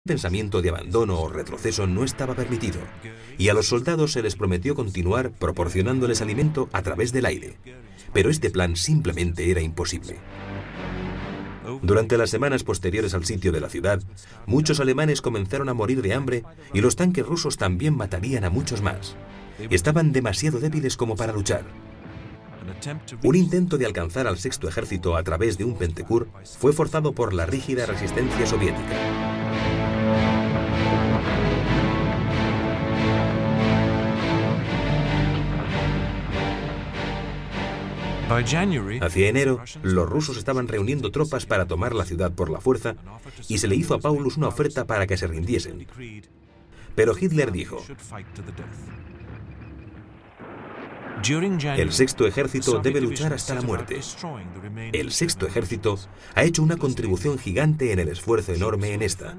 pensamiento de abandono o retroceso no estaba permitido, y a los soldados se les prometió continuar proporcionándoles alimento a través del aire. Pero este plan simplemente era imposible. Durante las semanas posteriores al sitio de la ciudad, muchos alemanes comenzaron a morir de hambre y los tanques rusos también matarían a muchos más. Estaban demasiado débiles como para luchar. Un intento de alcanzar al sexto ejército a través de un Pentecourt fue forzado por la rígida resistencia soviética. Hacia enero, los rusos estaban reuniendo tropas para tomar la ciudad por la fuerza y se le hizo a Paulus una oferta para que se rindiesen. Pero Hitler dijo: el sexto ejército debe luchar hasta la muerte. El sexto ejército ha hecho una contribución gigante en el esfuerzo enorme en esta.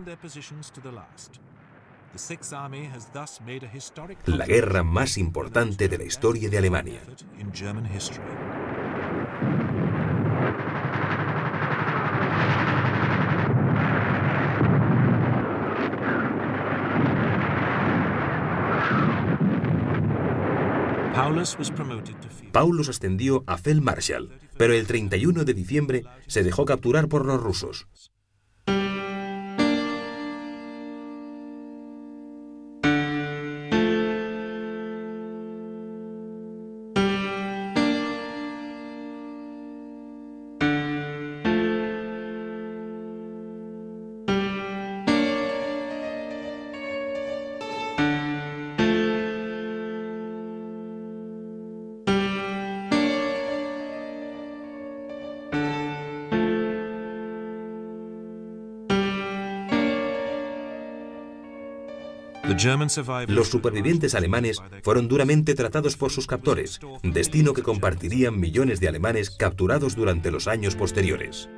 La guerra más importante de la historia de Alemania. Paulus ascendió a Feldmarschall, pero el 31 de diciembre se dejó capturar por los rusos. Los supervivientes alemanes fueron duramente tratados por sus captores, destino que compartirían millones de alemanes capturados durante los años posteriores.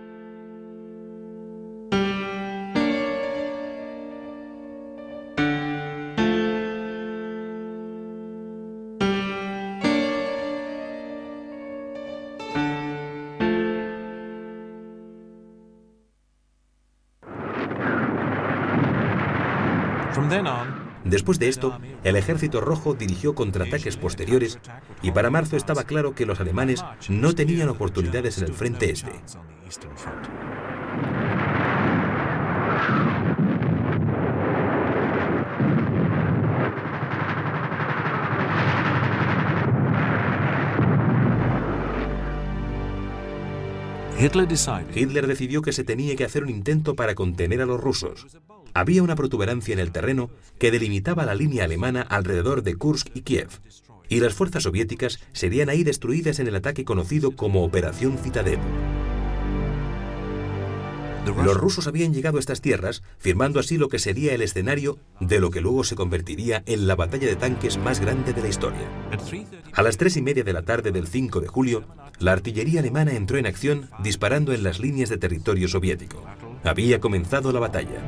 Después de esto, el Ejército Rojo dirigió contraataques posteriores y para marzo estaba claro que los alemanes no tenían oportunidades en el frente este. Hitler decidió que se tenía que hacer un intento para contener a los rusos. Había una protuberancia en el terreno que delimitaba la línea alemana alrededor de Kursk y Kiev, y las fuerzas soviéticas serían ahí destruidas en el ataque conocido como Operación Citadel. Los rusos habían llegado a estas tierras, firmando así lo que sería el escenario de lo que luego se convertiría en la batalla de tanques más grande de la historia. A las 3:30 de la tarde del 5 de julio, la artillería alemana entró en acción disparando en las líneas de territorio soviético. Había comenzado la batalla.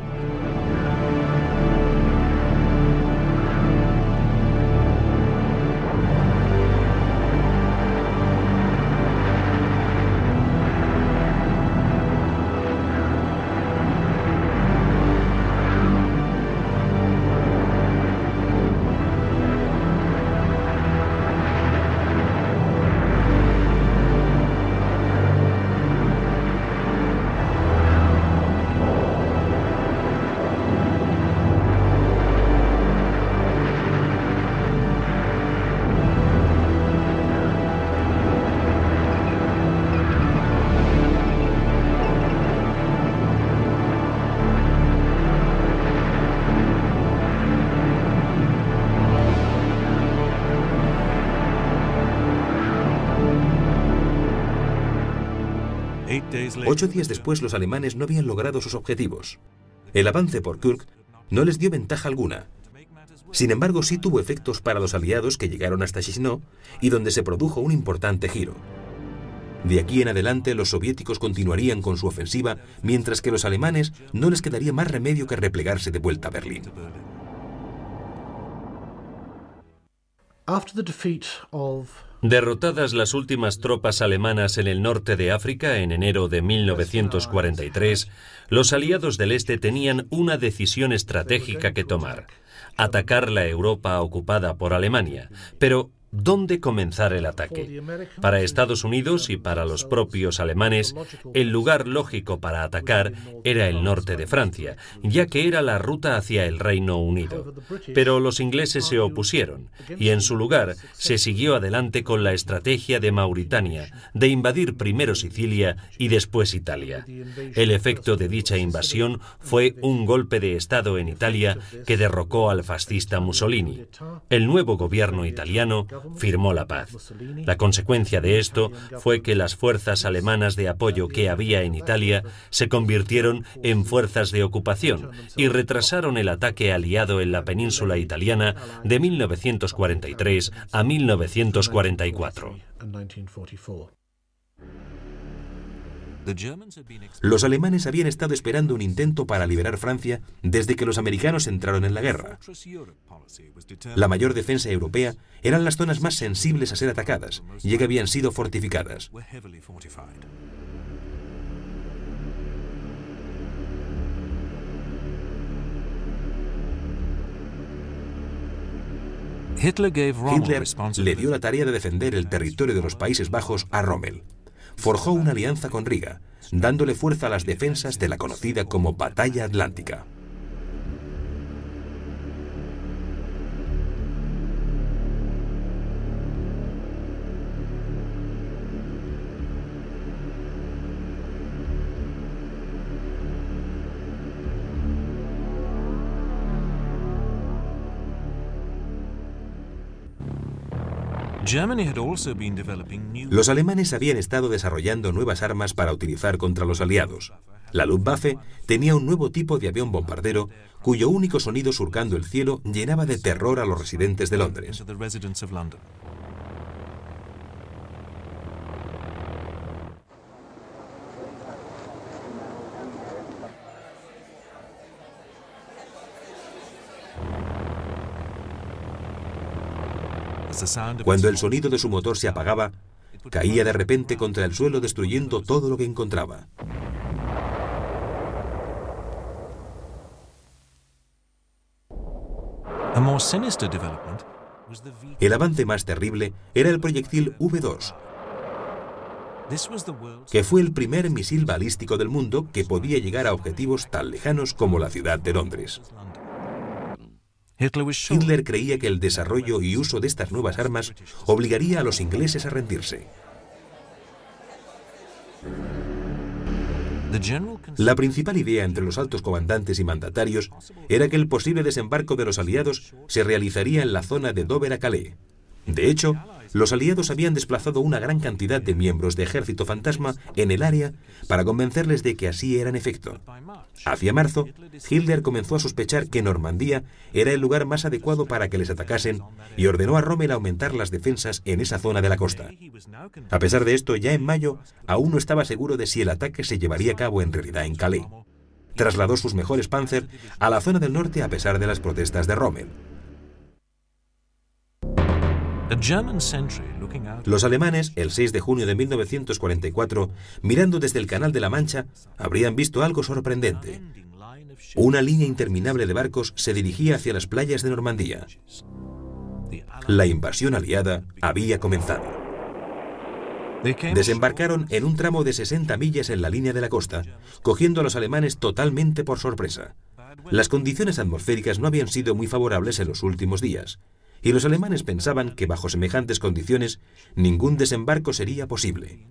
Ocho días después, los alemanes no habían logrado sus objetivos. El avance por Kursk no les dio ventaja alguna. Sin embargo, sí tuvo efectos para los aliados que llegaron hasta Chisinau y donde se produjo un importante giro. De aquí en adelante, los soviéticos continuarían con su ofensiva, mientras que los alemanes no les quedaría más remedio que replegarse de vuelta a Berlín. Derrotadas las últimas tropas alemanas en el norte de África en enero de 1943, los aliados del Este tenían una decisión estratégica que tomar: atacar la Europa ocupada por Alemania. Pero ¿dónde comenzar el ataque? Para Estados Unidos y para los propios alemanes, el lugar lógico para atacar era el norte de Francia, ya que era la ruta hacia el Reino Unido. Pero los ingleses se opusieron, y en su lugar se siguió adelante con la estrategia de Mauritania, de invadir primero Sicilia y después Italia. El efecto de dicha invasión fue un golpe de Estado en Italia que derrocó al fascista Mussolini. El nuevo gobierno italiano firmó la paz. La consecuencia de esto fue que las fuerzas alemanas de apoyo que había en Italia se convirtieron en fuerzas de ocupación y retrasaron el ataque aliado en la península italiana de 1943 a 1944. Los alemanes habían estado esperando un intento para liberar Francia desde que los americanos entraron en la guerra. La mayor defensa europea eran las zonas más sensibles a ser atacadas, ya que habían sido fortificadas. Hitler le dio la tarea de defender el territorio de los Países Bajos a Rommel. Forjó una alianza con Riga, dándole fuerza a las defensas de la conocida como Batalla Atlántica. Los alemanes habían estado desarrollando nuevas armas para utilizar contra los aliados. La Luftwaffe tenía un nuevo tipo de avión bombardero cuyo único sonido surcando el cielo llenaba de terror a los residentes de Londres. Cuando el sonido de su motor se apagaba, caía de repente contra el suelo destruyendo todo lo que encontraba. El avance más terrible era el proyectil V2, que fue el primer misil balístico del mundo que podía llegar a objetivos tan lejanos como la ciudad de Londres. Hitler creía que el desarrollo y uso de estas nuevas armas obligaría a los ingleses a rendirse. La principal idea entre los altos comandantes y mandatarios era que el posible desembarco de los aliados se realizaría en la zona de Dover a Calais. De hecho, los aliados habían desplazado una gran cantidad de miembros de ejército fantasma en el área para convencerles de que así era en efecto. Hacia marzo, Hitler comenzó a sospechar que Normandía era el lugar más adecuado para que les atacasen y ordenó a Rommel aumentar las defensas en esa zona de la costa. A pesar de esto, ya en mayo, aún no estaba seguro de si el ataque se llevaría a cabo en realidad en Calais. Trasladó sus mejores Panzer a la zona del norte a pesar de las protestas de Rommel. Los alemanes, el 6 de junio de 1944, mirando desde el Canal de la Mancha, habrían visto algo sorprendente. Una línea interminable de barcos se dirigía hacia las playas de Normandía. La invasión aliada había comenzado. Desembarcaron en un tramo de 60 millas en la línea de la costa, cogiendo a los alemanes totalmente por sorpresa. Las condiciones atmosféricas no habían sido muy favorables en los últimos días, y los alemanes pensaban que bajo semejantes condiciones ningún desembarco sería posible.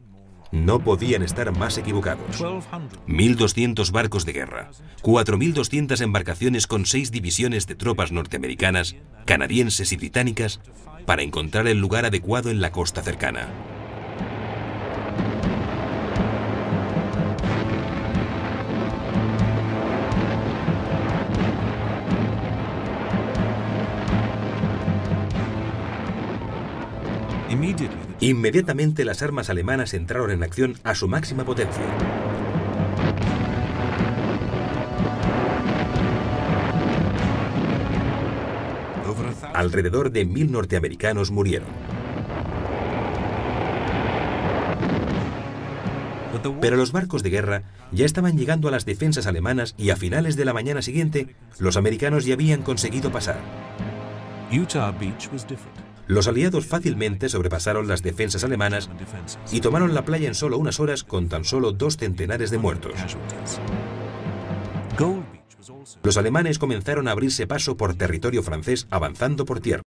No podían estar más equivocados. 1.200 barcos de guerra, 4.200 embarcaciones con 6 divisiones de tropas norteamericanas, canadienses y británicas para encontrar el lugar adecuado en la costa cercana. Inmediatamente las armas alemanas entraron en acción a su máxima potencia. Alrededor de 1000 norteamericanos murieron. Pero los barcos de guerra ya estaban llegando a las defensas alemanas y a finales de la mañana siguiente, los americanos ya habían conseguido pasar. Los aliados fácilmente sobrepasaron las defensas alemanas y tomaron la playa en solo unas horas con tan solo 2 centenares de muertos. Los alemanes comenzaron a abrirse paso por territorio francés avanzando por tierra.